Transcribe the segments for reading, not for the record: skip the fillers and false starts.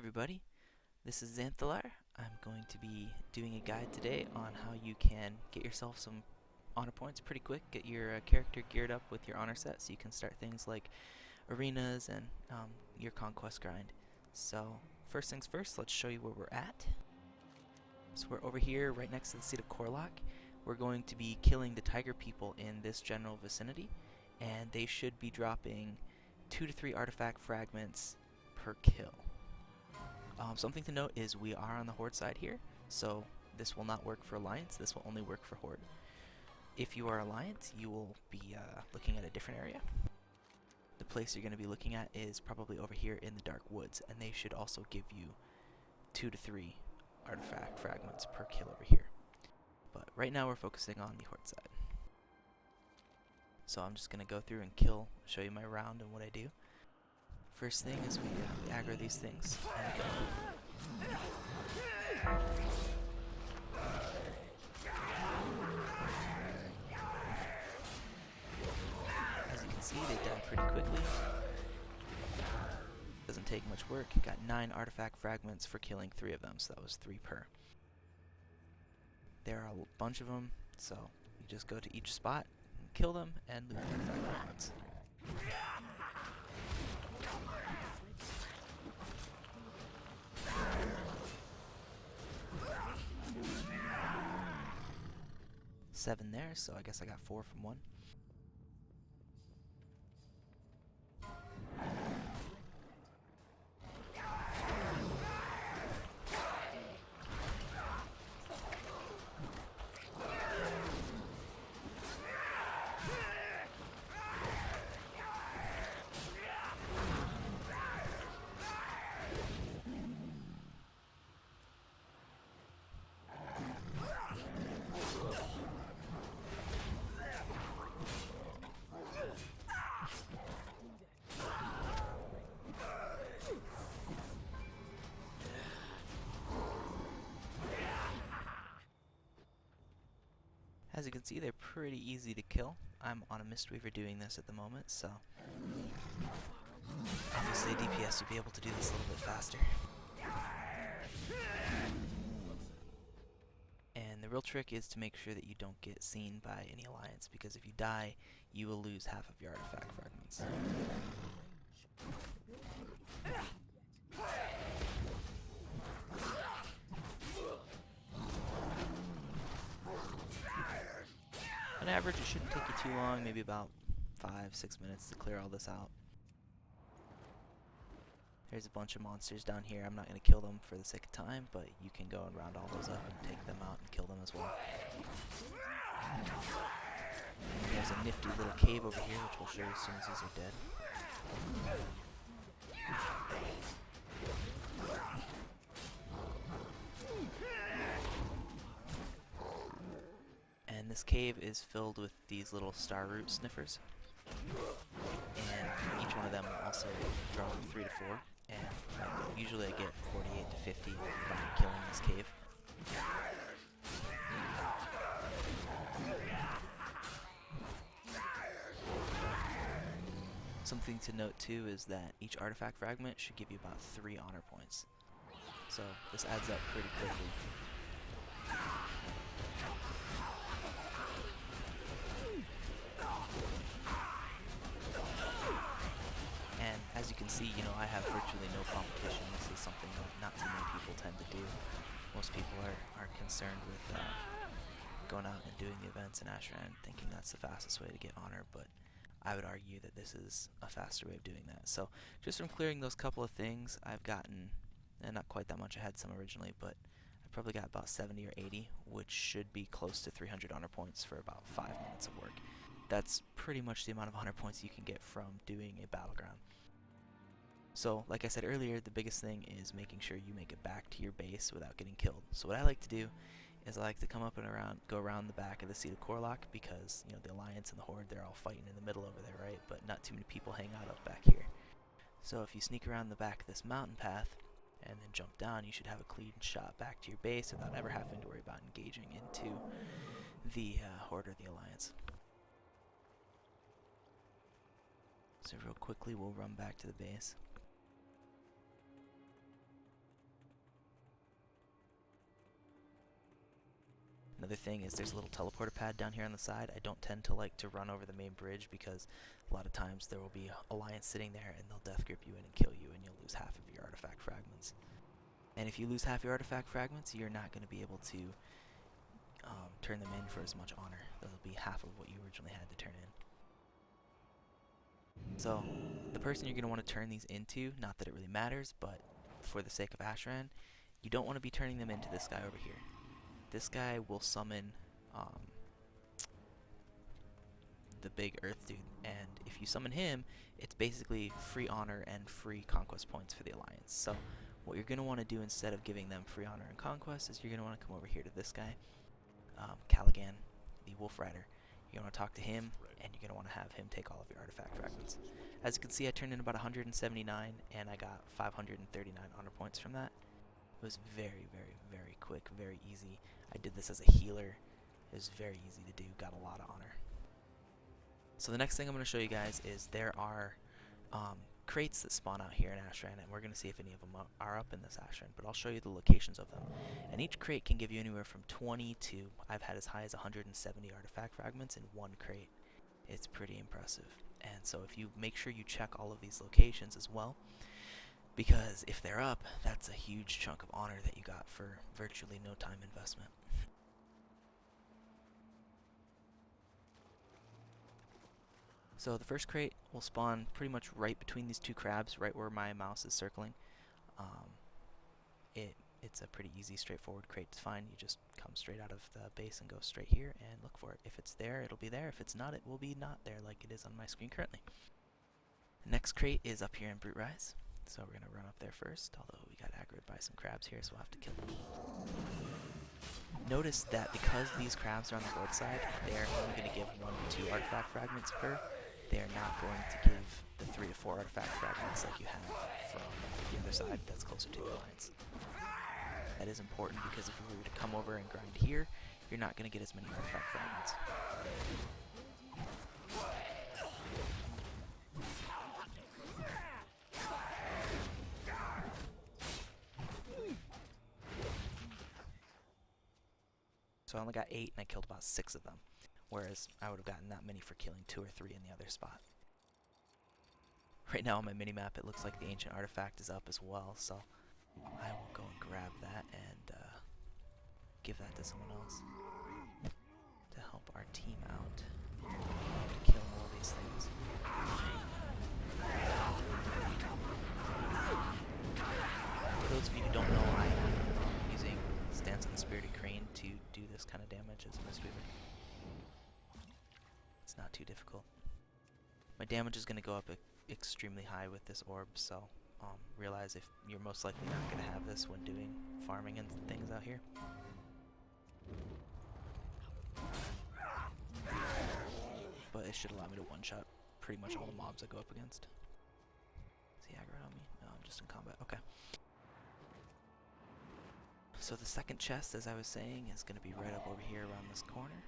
everybody, this is Zanthalar. I'm going to be doing a guide today on how you can get yourself some honor points pretty quick, get your character geared up with your honor set so you can start things like arenas and your conquest grind. So first things first, let's show you where we're at. So we're over here right next to the seat of Korlak. We're going to be killing the tiger people in this general vicinity, and they should be dropping 2 to 3 artifact fragments per kill. Something to note is we are on the Horde side here, so this will not work for Alliance, this will only work for Horde. If you are Alliance, you will be looking at a different area. The place you're going to be looking at is probably over here in the Dark Woods, and they should also give you 2 to 3 artifact fragments per kill over here. But right now we're focusing on the Horde side. So I'm just going to go through and show you my round and what I do. First thing is we aggro these things and go. As you can see, they die pretty quickly. Doesn't take much work. Got 9 artifact fragments for killing 3 of them, so that was 3 per. There are a bunch of them, so you just go to each spot, and kill them, and loot artifact fragments. Seven there, so I guess I got 4 from one. As you can see, they're pretty easy to kill. I'm on a Mistweaver doing this at the moment, so obviously DPS would be able to do this a little bit faster. And the real trick is to make sure that you don't get seen by any Alliance, because if you die, you will lose half of your artifact fragments. On average, it shouldn't take you too long, maybe about 5-6 minutes to clear all this out. There's a bunch of monsters down here. I'm not going to kill them for the sake of time, but you can go and round all those up and take them out and kill them as well. And there's a nifty little cave over here, which we'll show you as soon as these are dead. And this cave is filled with these little star root sniffers. And each one of them will also drop 3 to 4. And usually I get 48 to 50 by killing this cave. Something to note too is that each artifact fragment should give you about 3 honor points. So this adds up pretty quickly. As you can see, I have virtually no competition. This is something that not too many people tend to do. Most people are concerned with going out and doing the events in Ashran, thinking that's the fastest way to get honor, but I would argue that this is a faster way of doing that. So just from clearing those couple of things, I've gotten, and not quite that much, I had some originally, but I probably got about 70 or 80, which should be close to 300 honor points for about 5 minutes of work. That's pretty much the amount of honor points you can get from doing a battleground. So, like I said earlier, the biggest thing is making sure you make it back to your base without getting killed. So what I like to do is I like to come up and go around the back of the seat of Korlak, because, the Alliance and the Horde, they're all fighting in the middle over there, right? But not too many people hang out up back here. So if you sneak around the back of this mountain path, and then jump down, you should have a clean shot back to your base without ever having to worry about engaging into the Horde or the Alliance. So real quickly, we'll run back to the base. Another thing is there's a little teleporter pad down here on the side. I don't tend to like to run over the main bridge because a lot of times there will be Alliance sitting there and they'll death grip you in and kill you, and you'll lose half of your artifact fragments. And if you lose half your artifact fragments, you're not going to be able to turn them in for as much honor. That'll be half of what you originally had to turn in. So the person you're going to want to turn these into, not that it really matters, but for the sake of Ashran, you don't want to be turning them into this guy over here. This guy will summon the big earth dude, and if you summon him, it's basically free honor and free conquest points for the Alliance. So what you're going to want to do instead of giving them free honor and conquest is you're going to want to come over here to this guy, Caligan, the Wolf Rider. You're going to talk to him, and you're going to want to have him take all of your artifact fragments. As you can see, I turned in about 179, and I got 539 honor points from that. It was very, very, very quick, very easy. I did this as a healer. It was very easy to do, got a lot of honor. So the next thing I'm going to show you guys is there are crates that spawn out here in Ashran, and we're going to see if any of them are up in this Ashran, but I'll show you the locations of them. And each crate can give you anywhere from 20 to, I've had as high as 170 artifact fragments in one crate. It's pretty impressive. And so if you make sure you check all of these locations as well, because if they're up, that's a huge chunk of honor that you got for virtually no time investment. So the first crate will spawn pretty much right between these two crabs, right where my mouse is circling. It's a pretty easy, straightforward crate to find. You just come straight out of the base and go straight here and look for it. If it's there, it'll be there. If it's not, it will be not there, like it is on my screen currently. The next crate is up here in Brute Rise, so we're going to run up there first, although we got aggroed by some crabs here, so we'll have to kill them. Notice that because these crabs are on the roadside, they're only going to give 1 to 2 artifact fragments per. They're not going to give the 3 to 4 artifact fragments like you have from the other side that's closer to the Alliance. That is important because if you were to come over and grind here, you're not going to get as many artifact fragments. So I only got 8 and I killed about 6 of them, whereas I would have gotten that many for killing 2 or 3 in the other spot. Right now on my minimap it looks like the ancient artifact is up as well, so I will go and grab that and give that to someone else to help our team out to kill all these things. For those of you who don't know, I am using Stance on the Spirited Crane to do this kind of damage as a Mistweaver. It's not too difficult. My damage is going to go up extremely high with this orb, so realize if you're most likely not going to have this when doing farming and things out here. But it should allow me to one-shot pretty much all the mobs I go up against. Is he aggroed on me? No, I'm just in combat. Okay. So the second chest, as I was saying, is going to be right up over here around this corner.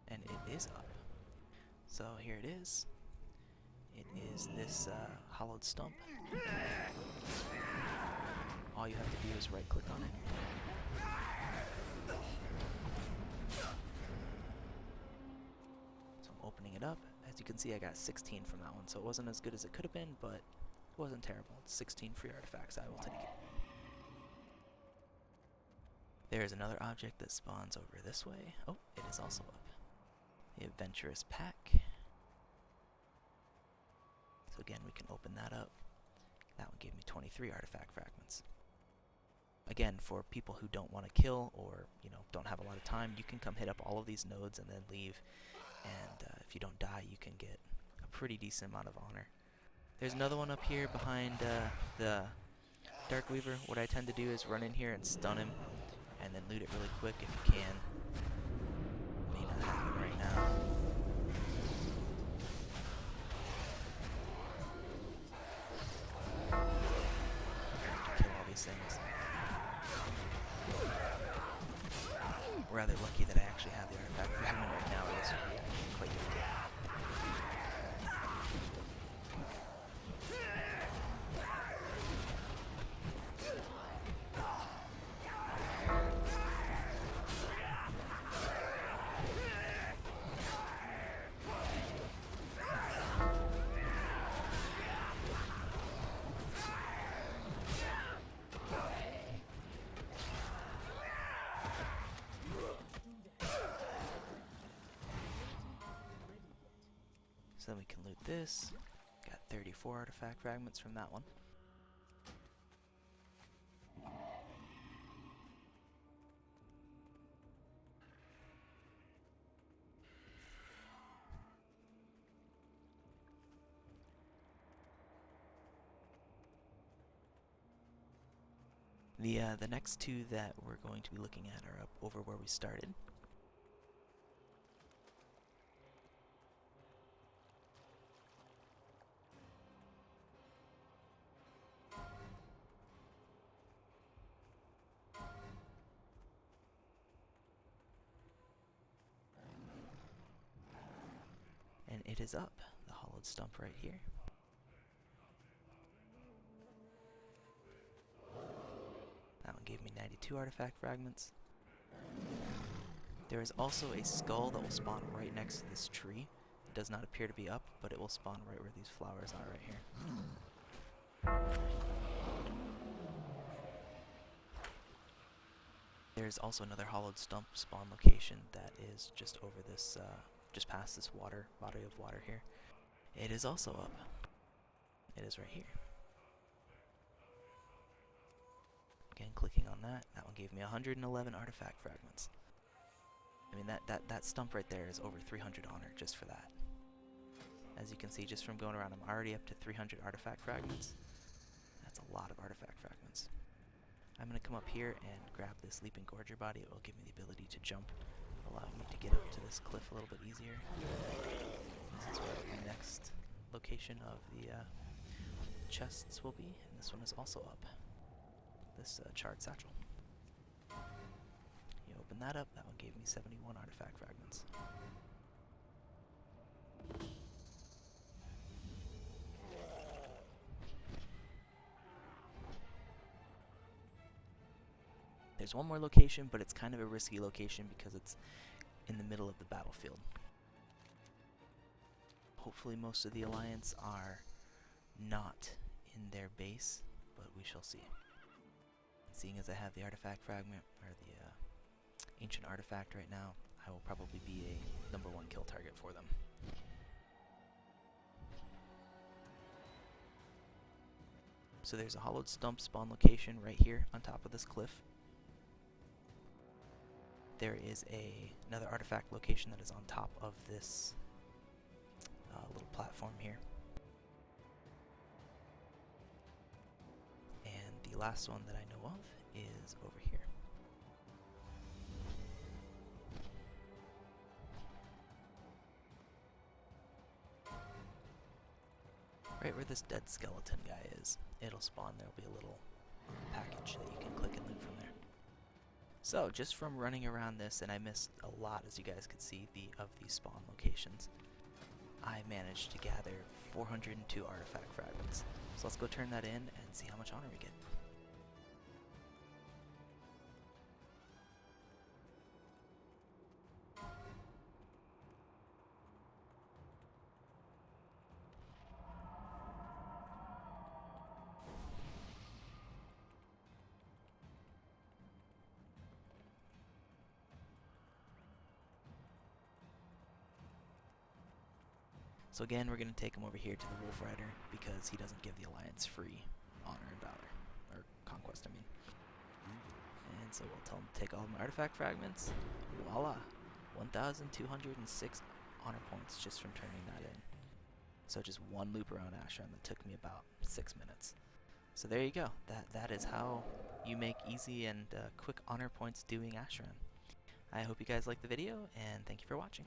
And it is up. So here it is. It is this hollowed stump. All you have to do is right click on it. So I'm opening it up. As you can see, I got 16 from that one, so it wasn't as good as it could have been, but it wasn't terrible. It's 16 free artifacts. I will take it. There is another object that spawns over this way. Oh, it is also up. The Adventurous Pack. So again, we can open that up. That one gave me 23 artifact fragments. Again, for people who don't want to kill or, you know, don't have a lot of time, you can come hit up all of these nodes and then leave. And if you don't die, you can get a pretty decent amount of honor. There's another one up here behind the Dark Weaver. What I tend to do is run in here and stun him, and then loot it really quick if you can. May not happen right now. Kill all these things. We're rather lucky that I actually have the artifact fragment right now. It is quite good. So then we can loot this. Got 34 artifact fragments from that one. The next two that we're going to be looking at are up over where we started. And it is up, the hollowed stump right here. That one gave me 92 artifact fragments. There is also a skull that will spawn right next to this tree. It does not appear to be up, but it will spawn right where these flowers are right here. There's also another hollowed stump spawn location that is just over this, just past this body of water here. It is also up. It is right here. Again, clicking on that one gave me 111 artifact fragments. I mean, that stump right there is over 300 honor just for that. As you can see, just from going around, I'm already up to 300 artifact fragments. That's a lot of artifact fragments. I'm going to come up here and grab this Leaping Gorger body. It will give me the ability to jump, allowing me to get up to this cliff a little bit easier. This is where the next location of the chests will be, and this one is also up. This charred satchel. You open that up, that one gave me 71 artifact fragments. There's one more location, but it's kind of a risky location because it's in the middle of the battlefield. Hopefully most of the Alliance are not in their base, but we shall see. Seeing as I have the artifact fragment, or the ancient artifact right now, I will probably be a #1 kill target for them. So there's a hollowed stump spawn location right here on top of this cliff. There is another artifact location that is on top of this little platform here. And the last one that I know of is over here. Right where this dead skeleton guy is, it'll spawn. There'll be a little package that you can click and loot from there. So, just from running around this, and I missed a lot, as you guys could see, of these spawn locations, I managed to gather 402 artifact fragments. So let's go turn that in and see how much honor we get. So again, we're going to take him over here to the Wolf Rider because he doesn't give the Alliance free honor and valor, or conquest, I mean. And so we'll tell him to take all of my artifact fragments. Voila! 1,206 honor points just from turning that in. So just one loop around Ashran that took me about 6 minutes. So there you go. That is how you make easy and quick honor points doing Ashran. I hope you guys liked the video, and thank you for watching.